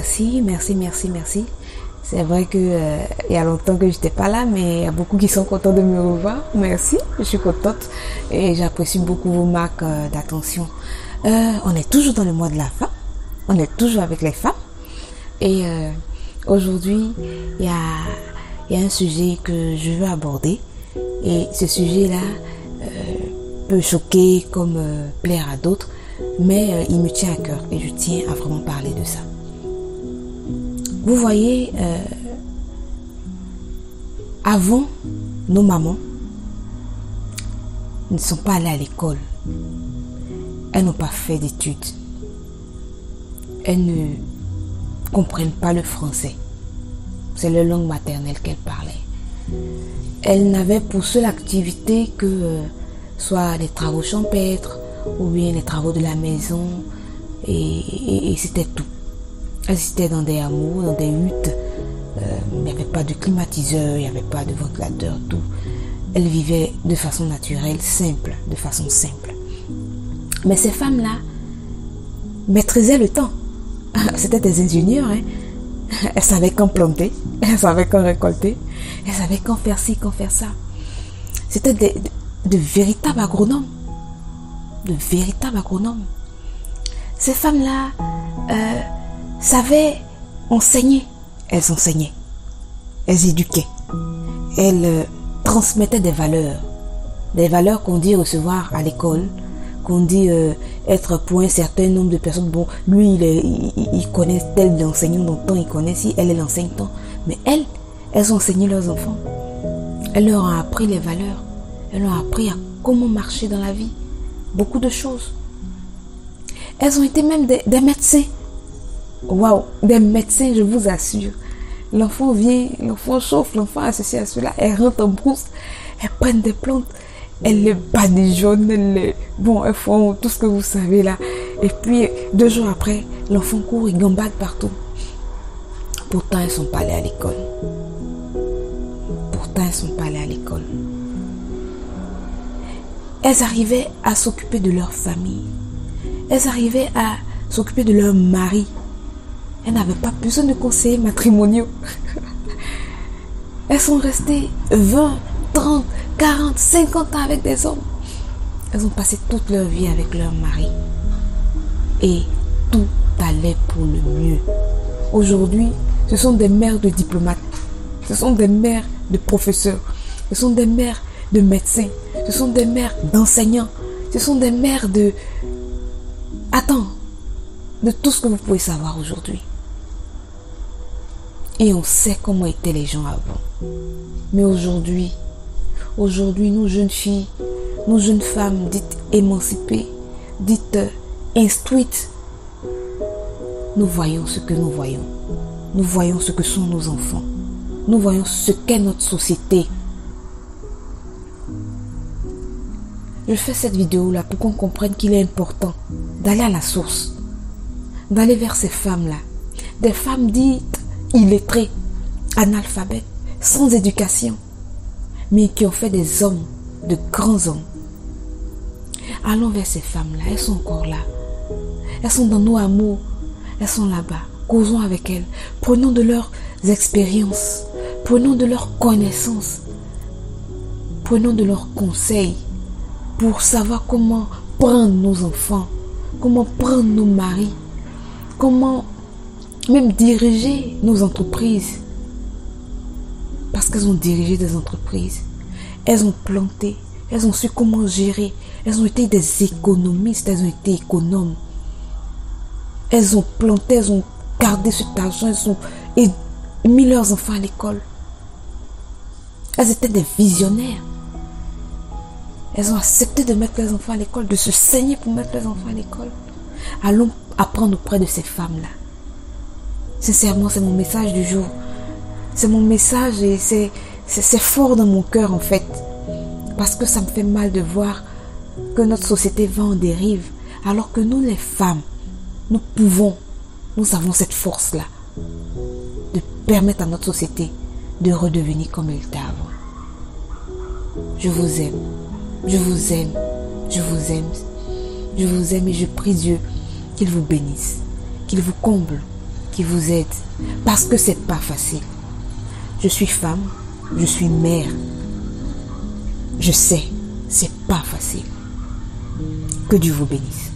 merci. C'est vrai que il y a longtemps que je n'étais pas là, mais il y a beaucoup qui sont contents de me revoir. Merci, je suis contente et j'apprécie beaucoup vos marques d'attention. On est toujours dans le mois de la femme, on est toujours avec les femmes et aujourd'hui il y a un sujet que je veux aborder et ce sujet-là peut choquer comme plaire à d'autres, mais il me tient à cœur et je tiens à vraiment parler de ça. Vous voyez, avant, nos mamans ne sont pas allées à l'école. Elles n'ont pas fait d'études. Elles ne comprennent pas le français. C'est leur langue maternelle qu'elles parlaient. Elles n'avaient pour seule activité que soit les travaux champêtres ou bien les travaux de la maison et c'était tout. Elles étaient dans des hameaux, dans des huttes. Il n'y avait pas de climatiseur, il n'y avait pas de ventilateur, tout. Elles vivaient de façon naturelle, simple, de façon simple. Mais ces femmes-là maîtrisaient le temps. C'était des ingénieurs, hein. Elles savaient quand planter, elles savaient quand récolter, elles savaient quand faire ci, quand faire ça. C'était de véritables agronomes. De véritables agronomes. Ces femmes-là savaient enseigner. Elles enseignaient. Elles éduquaient. Elles transmettaient des valeurs qu'on dit recevoir à l'école, qu'on dit être pour un certain nombre de personnes. Bon, lui, il connaît tel enseignant dont tant il connaît, si elle enseigne tant. Mais elles ont enseigné leurs enfants. Elles leur ont appris les valeurs. Elles leur ont appris à comment marcher dans la vie. Beaucoup de choses. Elles ont été même des médecins. Waouh, des médecins, je vous assure. L'enfant vient, l'enfant chauffe, l'enfant associé à cela, elles rentrent en brousse, elles prennent des plantes, elles les badigeonnent, elles font tout ce que vous savez là. Et puis, 2 jours après, l'enfant court et gambade partout. Pourtant, elles ne sont pas allées à l'école. Elles arrivaient à s'occuper de leur famille. Elles arrivaient à s'occuper de leur mari. Elles n'avaient pas besoin de conseillers matrimoniaux. Elles sont restées 20, 30, 40, 50 ans avec des hommes. Elles ont passé toute leur vie avec leur mari. Et tout allait pour le mieux. Aujourd'hui, ce sont des mères de diplomates. Ce sont des mères de professeurs. Ce sont des mères de médecins. Ce sont des mères d'enseignants. Ce sont des mères de... de tout ce que vous pouvez savoir aujourd'hui. Et on sait comment étaient les gens avant. Mais aujourd'hui, nous jeunes filles, nous jeunes femmes dites émancipées, dites instruites, nous voyons ce que nous voyons. Nous voyons ce que sont nos enfants. Nous voyons ce qu'est notre société. Je fais cette vidéo-là pour qu'on comprenne qu'il est important d'aller à la source, d'aller vers ces femmes-là. Des femmes dites illettrées, analphabètes, sans éducation, mais qui ont fait des hommes, de grands hommes. Allons vers ces femmes-là, elles sont encore là. Elles sont dans nos hameaux, elles sont là-bas. Causons avec elles, prenons de leurs expériences, prenons de leurs connaissances, prenons de leurs conseils pour savoir comment prendre nos enfants, comment prendre nos maris, comment même diriger nos entreprises. Parce qu'elles ont dirigé des entreprises. Elles ont planté. Elles ont su comment gérer. Elles ont été des économistes. Elles ont été économes. Elles ont planté. Elles ont gardé cet argent. Elles ont mis leurs enfants à l'école. Elles étaient des visionnaires. Elles ont accepté de mettre leurs enfants à l'école, de se saigner pour mettre leurs enfants à l'école. Allons apprendre auprès de ces femmes-là. Sincèrement, c'est mon message du jour. C'est mon message et c'est fort dans mon cœur en fait. Parce que ça me fait mal de voir que notre société va en dérive. Alors que nous les femmes, nous avons cette force-là. De permettre à notre société de redevenir comme elle était avant. Je vous aime. Je vous aime. Je vous aime. Je vous aime et je prie Dieu qu'il vous bénisse. Qu'il vous comble qui vous aide. Parce que c'est pas facile. Je suis femme, je suis mère. Je sais, c'est pas facile. Que Dieu vous bénisse.